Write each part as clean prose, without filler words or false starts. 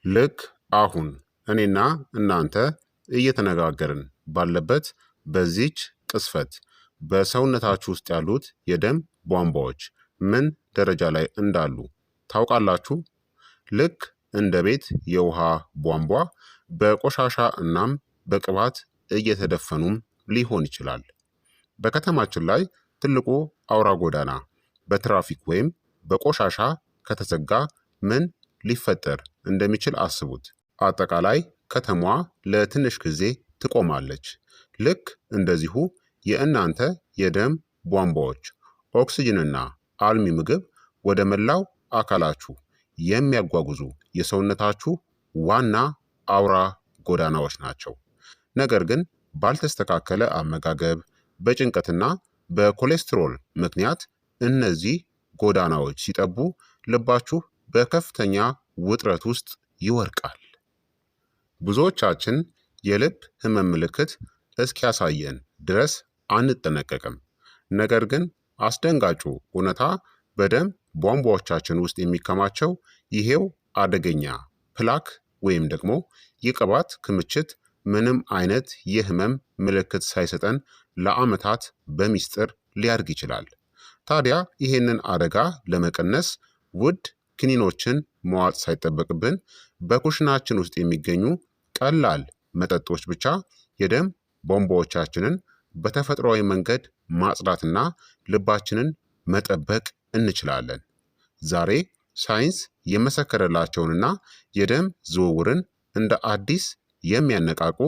ልክ አሁን እኔና እናንተ እየተነጋገርን ባለበት በዚች ቅስፈት በሰውነታችሁ ውስጥ ያሉት የደም ቧንቧዎች ምን ደረጃ ላይ እንዳሉ ታውቃላችሁ? ልክ እንደ ቤት የውሃ ቧንቧ በቆሻሻ እናም በቅባት እየተደፈኑም ሊሆን ይችላል። በከተማችን ላይ ትልቁ አውራ ጎዳና በትራፊክ ወይም በቆሻሻ ከተዘጋ ምን ሊፈጠር እንደሚችል አስቡት። አጠቃላይ ከተማዋ ለትንሽ ጊዜ ትቆማለች። ልክ እንደዚሁ የእናንተ የደም ቧንቧዎች ኦክስጅንና አልሚ ምግብ ወደ መላው አካላችሁ የሚያጓጉዙ የሰውነታችሁ ዋና አውራ ጎዳናዎች ናቸው። ነገር ግን ባልተስተካከለ አመጋገብ፣ በጭንቀትና በኮሌስትሮል ምክንያት እነዚህ ጎዳናዎች ሲጠቡ ልባችሁ በከፍተኛ ውጥረት ውስጥ ይወድቃል። ብዙዎቻችን የልብ ህመም ምልክት እስኪያሳየን ድረስ አንጠነቀቅም። ነገር ግን አስደንጋጩ እውነታ በደም ቧንቧዎቻችን ውስጥ የሚከማቸው ይሄው አደገኛ ፕላክ ወይም ደግሞ የቅባት ክምችት ምንም አይነት የህመም ምልክት ሳይሰጠን ለዓመታት በሚስጥር ሊያድግ ይችላል። ታዲያ ይሄንን አደጋ ለመቀነስ ውድ ክኒኖችን መዋጥ ሳይጠበቅብን በኩሽናችን ውስጥ የሚገኙ ቀላል መጠጦች ብቻ የደም ቧንቧዎቻችንን በተፈጥሯዊ መንገድ ማጽዳትና ልባችንን መጠበቅ እንችላለን። ዛሬ ሳይንስ የመሰከረላቸውንና የደም ዝውውርን እንደ አዲስ የሚያነቃቁ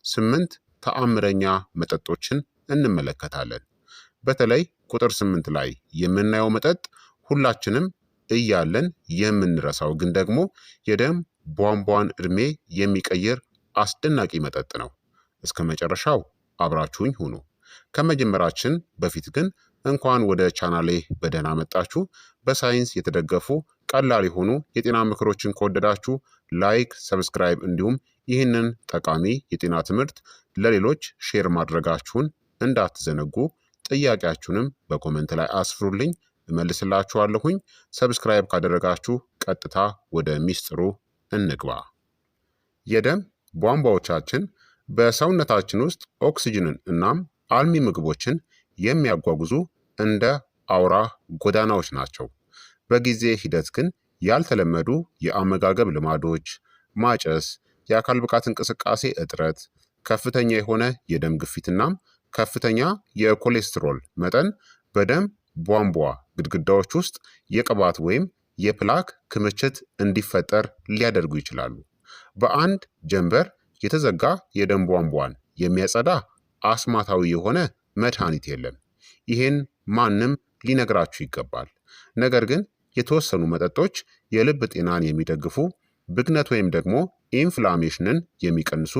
8 ተአምረኛ መጠጦችን እንመለከታለን። በተለይ ቁጥር 8 ላይ የምናየው መጠጥ ሁላችንም እያለን የምንረሳው ግን ደግሞ የደም ቧንቧን ዕድሜ የሚቀይር አስደናቂ መጠጥ ነው። እስከ መጨረሻው አብራችሁኝ ሁኑ። ከመጀመራችን በፊት ግን እንኳን ወደ ቻናሌ በደህና መጣችሁ። በሳይንስ የተደገፉ ቀላል የሆኑ የጤና ምክሮችን ከወደዳችሁ ላይክ፣ ሰብስክራይብ እንዲሁም ይህንን ጠቃሚ የጤና ትምህርት ለሌሎች ሼር ማድረጋችሁን እንዳትዘነጉ። ጥያቄያችሁንም በኮመንት ላይ አስፍሩልኝ፣ እመልስላችኋለሁኝ። ሰብስክራይብ ካደረጋችሁ ቀጥታ ወደ ሚስጥሩ እንግባ። የደም ቧንቧዎቻችን በሰውነታችን ውስጥ ኦክስጅንን እናም አልሚ ምግቦችን የሚያጓጉዙ እንደ አውራ ጎዳናዎች ናቸው። በጊዜ ሂደት ግን ያልተለመዱ የአመጋገብ ልማዶች፣ ማጨስ፣ የአካል ብቃት እንቅስቃሴ እጥረት፣ ከፍተኛ የሆነ የደም ግፊትናም ከፍተኛ የኮሌስትሮል መጠን በደም ቧንቧ ግድግዳዎች ውስጥ የቅባት ወይም የፕላክ ክምችት እንዲፈጠር ሊያደርጉ ይችላሉ። በአንድ ጀንበር የተዘጋ የደም ቧንቧን የሚያጸዳ አስማታዊ የሆነ መድኃኒት የለም። ይህን ማንም ሊነግራችሁ ይገባል። ነገር ግን የተወሰኑ መጠጦች የልብ ጤናን የሚደግፉ፣ ብግነት ወይም ደግሞ ኢንፍላሜሽንን የሚቀንሱ፣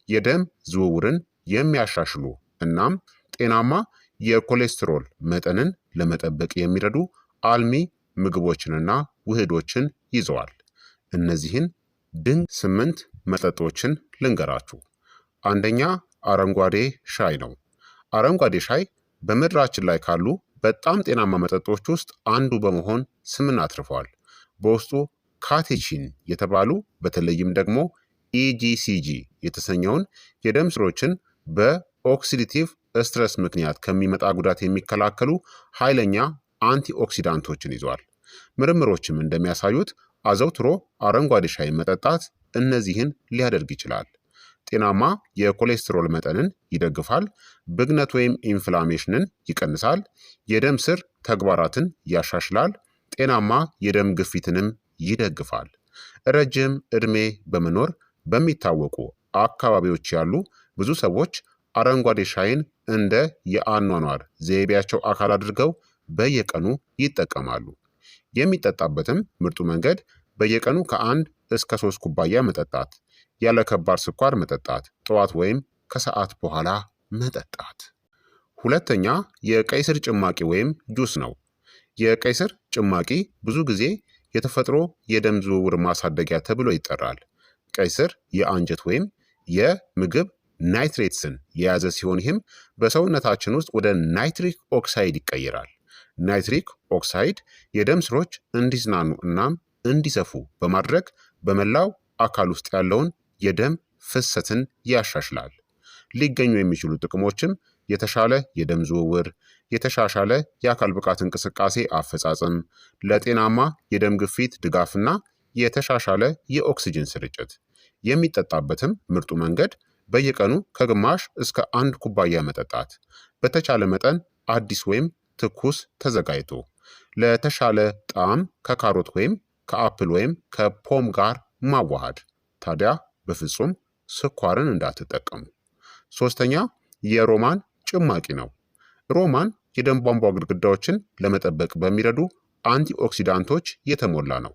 የደም ዝውውርን የሚያሻሽሉ እናም ጤናማ የኮሌስትሮል መጠንን ለመጠበቅ የሚረዱ አልሚ ምግቦችንና ውህዶችን ይዘዋል። እነዚህን ድንቅ 8 መጠጦችን ልንገራችሁ። አንደኛ አረንጓዴ ሻይ ነው። አረንጓዴ ሻይ በምድራችን ላይ ካሉ በጣም ጤናማ መጠጦች ውስጥ አንዱ በመሆን ስምን አትርፏል። በውስጡ ካቴቺን የተባሉ በተለይም ደግሞ ኢጂሲጂ የተሰኘውን የደም ስሮችን በኦክሲዲቲቭ ስትረስ ምክንያት ከሚመጣ ጉዳት የሚከላከሉ ኃይለኛ አንቲኦክሲዳንቶችን ይዟል። ምርምሮችም እንደሚያሳዩት አዘውትሮ አረንጓዴ ሻይ መጠጣት እነዚህን ሊያደርግ ይችላል። ጤናማ የኮሌስትሮል መጠንን ይደግፋል፣ ብግነት ወይም ኢንፍላሜሽንን ይቀንሳል፣ የደም ስር ተግባራትን ያሻሽላል፣ ጤናማ የደም ግፊትንም ይደግፋል። ረጅም ዕድሜ በመኖር በሚታወቁ አካባቢዎች ያሉ ብዙ ሰዎች አረንጓዴ ሻይን እንደ የአኗኗር ዘይቤያቸው አካል አድርገው በየቀኑ ይጠቀማሉ። የሚጠጣበትም ምርጡ መንገድ በየቀኑ ከ1 እስከ 3 ኩባያ መጠጣት፣ ያለ ከባድ ስኳር መጠጣት፣ ጠዋት ወይም ከሰዓት በኋላ መጠጣት። ሁለተኛ የቀይ ስር ጭማቂ ወይም ጁስ ነው። የቀይ ስር ጭማቂ ብዙ ጊዜ የተፈጥሮ የደም ዝውውር ማሳደጊያ ተብሎ ይጠራል። ቀይ ስር የአንጀት ወይም የምግብ ናይትሬትስን የያዘ ሲሆን ይህም በሰውነታችን ውስጥ ወደ ናይትሪክ ኦክሳይድ ይቀየራል። ናይትሪክ ኦክሳይድ የደም ስሮች እንዲዝናኑ እናም እንዲሰፉ በማድረግ በመላው አካል ውስጥ ያለውን የደም ፍሰትን ያሻሽላል። ሊገኙ የሚችሉ ጥቅሞችም የተሻለ የደም ዝውውር፣ የተሻሻለ የአካል ብቃት እንቅስቃሴ አፈጻጸም፣ ለጤናማ የደም ግፊት ድጋፍና የተሻሻለ የኦክስጅን ስርጭት። የሚጠጣበትም ምርጡ መንገድ በየቀኑ ከግማሽ እስከ 1 ኩባያ መጠጣት፣ በተቻለ መጠን አዲስ ወይም ትኩስ ተዘጋጅቶ። ለተሻለ ጣዕም ከካሮት ወይም ከአፕል ወይም ከፖም ጋር ማዋሃድ። ታዲያ በፍጹም ስኳርን እንዳትጠቀሙ። ሶስተኛ የሮማን ጭማቂ ነው። ሮማን የደም ቧንቧ ግድግዳዎችን ለመጠበቅ በሚረዱ አንቲኦክሲዳንቶች የተሞላ ነው።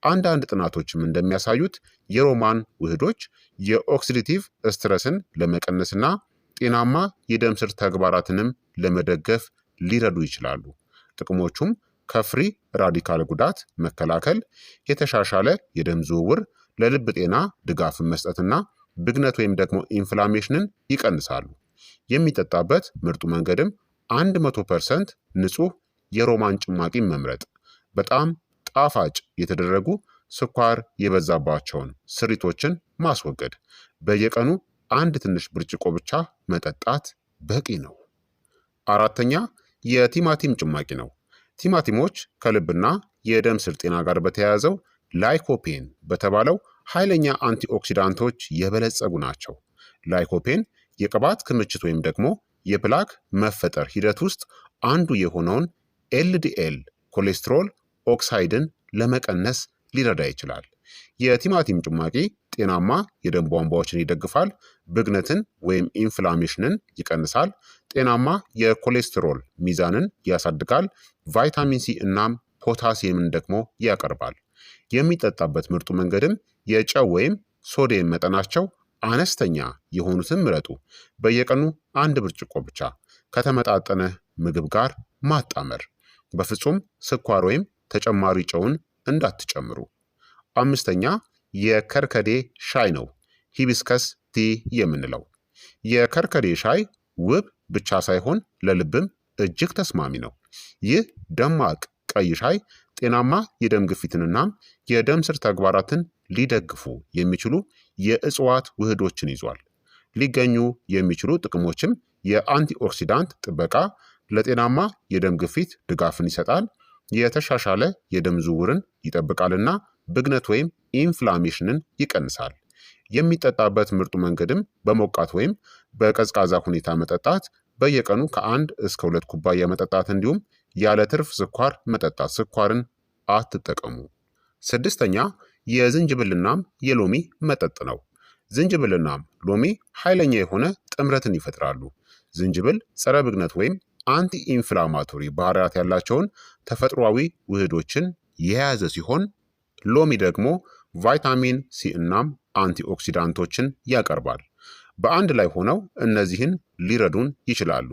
አንዳንድ ጥናቶችም እንደሚያሳዩት የሮማን ውህዶች የኦክሲዲቲቭ ስትረስን ለመቀነስና ጤናማ የደም ስር ተግባራትንም ለመደገፍ ሊረዱ ይችላሉ። ጥቅሞቹም ከፍሪ ራዲካል ጉዳት መከላከል፣ የተሻሻለ የደም ዝውውር፣ ለልብ ጤና ድጋፍን መስጠትና ብግነት ወይም ደግሞ ኢንፍላሜሽንን ይቀንሳሉ። የሚጠጣበት ምርጡ መንገድም 100% ንጹህ የሮማን ጭማቂን መምረጥ፣ በጣም ጣፋጭ የተደረጉ ስኳር የበዛባቸውን ስሪቶችን ማስወገድ፣ በየቀኑ አንድ ትንሽ ብርጭቆ ብቻ መጠጣት በቂ ነው። አራተኛ የቲማቲም ጭማቂ ነው። ቲማቲሞች ከልብና የደም ስር ጤና ጋር በተያያዘው ላይኮፔን በተባለው ኃይለኛ አንቲኦክሲዳንቶች የበለጸጉ ናቸው። ላይኮፔን የቅባት ክምችት ወይም ደግሞ የፕላክ መፈጠር ሂደት ውስጥ አንዱ የሆነውን ኤልዲኤል ኮሌስትሮል ኦክሳይድን ለመቀነስ ሊረዳ ይችላል። የቲማቲም ጭማቂ ጤናማ የደም ቧንቧዎችን ይደግፋል፣ ብግነትን ወይም ኢንፍላሜሽንን ይቀንሳል፣ ጤናማ የኮሌስትሮል ሚዛንን ያሳድጋል፣ ቫይታሚን ሲ እናም ፖታሲየምን ደግሞ ያቀርባል። የሚጠጣበት ምርጡ መንገድም የጨው ወይም ሶዲየም መጠናቸው አነስተኛ የሆኑትን ምረጡ። በየቀኑ 1 ብርጭቆ ብቻ ከተመጣጠነ ምግብ ጋር ማጣመር። በፍጹም ስኳር ወይም ተጨማሪ ጨውን እንዳትጨምሩ። አምስተኛ የከርከዴ ሻይ ነው። ሂቢስከስ ቲ የምንለው የከርከዴ ሻይ ውብ ብቻ ሳይሆን ለልብም እጅግ ተስማሚ ነው። ይህ ደማቅ ቀይ ሻይ ጤናማ የደም ግፊትንና የደም ስር ተግባራትን ሊደግፉ የሚችሉ የእጽዋት ውህዶችን ይዟል። ሊገኙ የሚችሉ ጥቅሞችም የአንቲኦክሲዳንት ጥበቃ፣ ለጤናማ የደም ግፊት ድጋፍን ይሰጣል፣ የተሻሻለ የደም ዝውውርን ይጠብቃልና ብግነት ወይም ኢንፍላሜሽንን ይቀንሳል። የሚጠጣበት ምርጡ መንገድም በሞቃት ወይም በቀዝቃዛ ሁኔታ መጠጣት፣ በየቀኑ ከ1 እስከ 2 ኩባያ መጠጣት፣ እንዲሁም ያለ ትርፍ ስኳር መጠጣት። ስኳርን አትጠቀሙ። ስድስተኛ የዝንጅብልናም የሎሚ መጠጥ ነው። ዝንጅብልናም ሎሚ ኃይለኛ የሆነ ጥምረትን ይፈጥራሉ። ዝንጅብል ጸረ ብግነት ወይም አንቲ ኢንፍላማቶሪ ባህሪያት ያላቸውን ተፈጥሯዊ ውህዶችን የያዘ ሲሆን ሎሚ ደግሞ ቫይታሚን ሲ እናም አንቲኦክሲዳንቶችን ያቀርባል። በአንድ ላይ ሆነው እነዚህን ሊረዱን ይችላሉ።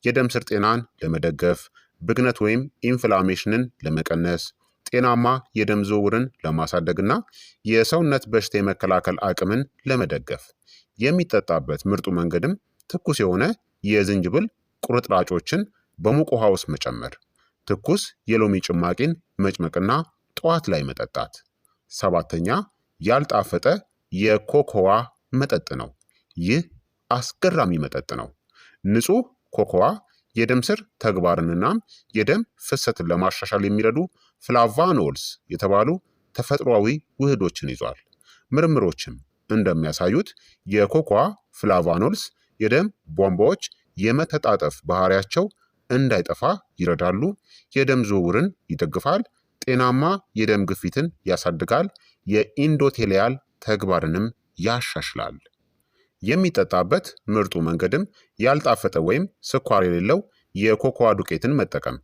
የደም ስር ጤናን ለመደገፍ፣ ብግነት ወይም ኢንፍላሜሽንን ለመቀነስ፣ ጤናማ የደም ዝውውርን ለማሳደግና የሰውነት በሽታ የመከላከል አቅምን ለመደገፍ። የሚጠጣበት ምርጡ መንገድም ትኩስ የሆነ የዝንጅብል ቁርጥራጮችን በሙቅ ውሃ ውስጥ መጨመር፣ ትኩስ የሎሚ ጭማቂን መጭመቅና ጠዋት ላይ መጠጣት። ሰባተኛ ያልጣፈጠ የኮኮዋ መጠጥ ነው። ይህ አስገራሚ መጠጥ ነው። ንጹህ ኮኮዋ የደም ስር ተግባርንና የደም ፍሰትን ለማሻሻል የሚረዱ ፍላቫኖልስ የተባሉ ተፈጥሯዊ ውህዶችን ይዟል። ምርምሮችም እንደሚያሳዩት የኮኮዋ ፍላቫኖልስ የደም ቧንቧዎች የመተጣጠፍ ባህሪያቸው እንዳይጠፋ ይረዳሉ፣ የደም ዝውውርን ይደግፋል፣ ጤናማ የደም ግፊትን ያሳድጋል፣ የኢንዶቴሊያል ተግባርንም ያሻሽላል። የሚጠጣበት ምርጡ መንገድም ያልጣፈጠ ወይም ስኳር የሌለው የኮኮዋ ዱቄትን መጠቀም፣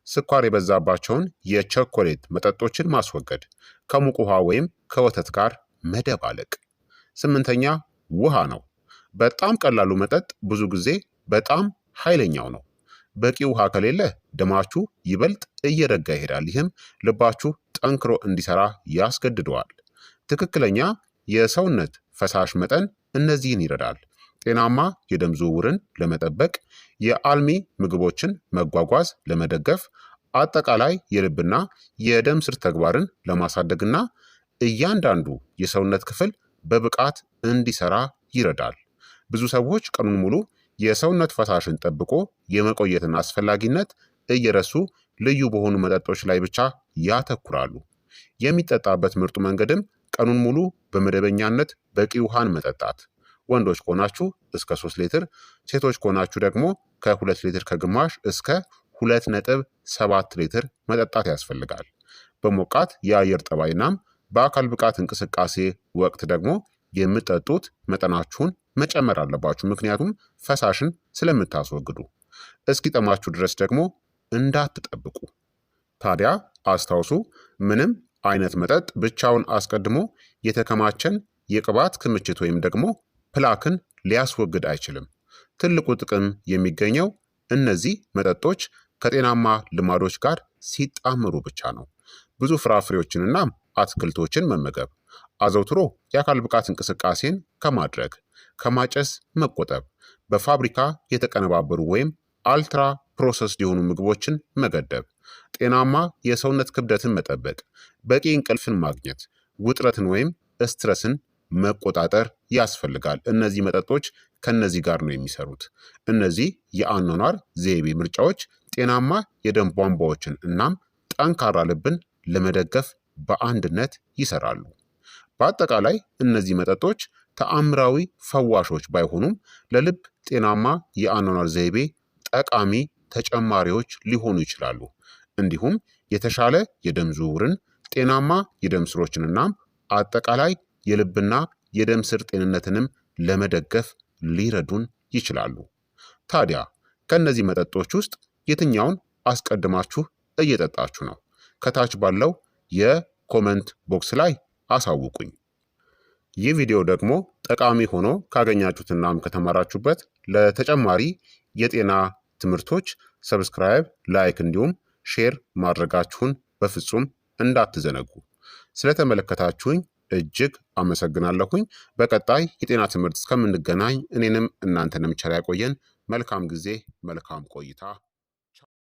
ስኳር የበዛባቸውን የቸኮሌት መጠጦችን ማስወገድ፣ ከሙቅ ውሃ ወይም ከወተት ጋር መደባለቅ። ስምንተኛ ውሃ ነው። በጣም ቀላሉ መጠጥ ብዙ ጊዜ በጣም ኃይለኛው ነው። በቂ ውሃ ከሌለ ደማችሁ ይበልጥ እየረጋ ይሄዳል። ይህም ልባችሁ ጠንክሮ እንዲሰራ ያስገድደዋል። ትክክለኛ የሰውነት ፈሳሽ መጠን እነዚህን ይረዳል። ጤናማ የደም ዝውውርን ለመጠበቅ፣ የአልሚ ምግቦችን መጓጓዝ ለመደገፍ፣ አጠቃላይ የልብና የደም ስር ተግባርን ለማሳደግና እያንዳንዱ የሰውነት ክፍል በብቃት እንዲሰራ ይረዳል። ብዙ ሰዎች ቀኑን ሙሉ የሰውነት ፈሳሽን ጠብቆ የመቆየትን አስፈላጊነት እየረሱ ልዩ በሆኑ መጠጦች ላይ ብቻ ያተኩራሉ። የሚጠጣበት ምርጡ መንገድም ቀኑን ሙሉ በመደበኛነት በቂ ውሃን መጠጣት። ወንዶች ከሆናችሁ እስከ 3 ሊትር፣ ሴቶች ከሆናችሁ ደግሞ ከ2 ሊትር ከግማሽ እስከ 2.7 ሊትር መጠጣት ያስፈልጋል። በሞቃት የአየር ጠባይናም በአካል ብቃት እንቅስቃሴ ወቅት ደግሞ የምጠጡት መጠናችሁን መጨመር አለባችሁ፣ ምክንያቱም ፈሳሽን ስለምታስወግዱ። እስኪጠማችሁ ድረስ ደግሞ እንዳትጠብቁ። ታዲያ አስታውሱ፣ ምንም አይነት መጠጥ ብቻውን አስቀድሞ የተከማቸን የቅባት ክምችት ወይም ደግሞ ፕላክን ሊያስወግድ አይችልም። ትልቁ ጥቅም የሚገኘው እነዚህ መጠጦች ከጤናማ ልማዶች ጋር ሲጣመሩ ብቻ ነው። ብዙ ፍራፍሬዎችንና አትክልቶችን መመገብ፣ አዘውትሮ የአካል ብቃት እንቅስቃሴን ከማድረግ፣ ከማጨስ መቆጠብ፣ በፋብሪካ የተቀነባበሩ ወይም አልትራ ፕሮሰስድ የሆኑ ምግቦችን መገደብ፣ ጤናማ የሰውነት ክብደትን መጠበቅ፣ በቂ እንቅልፍን ማግኘት፣ ውጥረትን ወይም ስትረስን መቆጣጠር ያስፈልጋል። እነዚህ መጠጦች ከነዚህ ጋር ነው የሚሰሩት። እነዚህ የአኗኗር ዘይቤ ምርጫዎች ጤናማ የደም ቧንቧዎችን እናም ጠንካራ ልብን ለመደገፍ በአንድነት ይሰራሉ። በአጠቃላይ እነዚህ መጠጦች ተአምራዊ ፈዋሾች ባይሆኑም ለልብ ጤናማ የአኗኗር ዘይቤ ጠቃሚ ተጨማሪዎች ሊሆኑ ይችላሉ። እንዲሁም የተሻለ የደም ዝውውርን፣ ጤናማ የደም ስሮችን እናም አጠቃላይ የልብና የደም ስር ጤንነትንም ለመደገፍ ሊረዱን ይችላሉ። ታዲያ ከእነዚህ መጠጦች ውስጥ የትኛውን አስቀድማችሁ እየጠጣችሁ ነው? ከታች ባለው የኮመንት ቦክስ ላይ አሳውቁኝ። ይህ ቪዲዮ ደግሞ ጠቃሚ ሆኖ ካገኛችሁትናም ከተማራችሁበት ለተጨማሪ የጤና ትምህርቶች ሰብስክራይብ፣ ላይክ እንዲሁም ሼር ማድረጋችሁን በፍጹም እንዳትዘነጉ። ስለተመለከታችሁኝ እጅግ አመሰግናለሁኝ። በቀጣይ የጤና ትምህርት እስከምንገናኝ እኔንም እናንተንም ቸር ያቆየን። መልካም ጊዜ፣ መልካም ቆይታ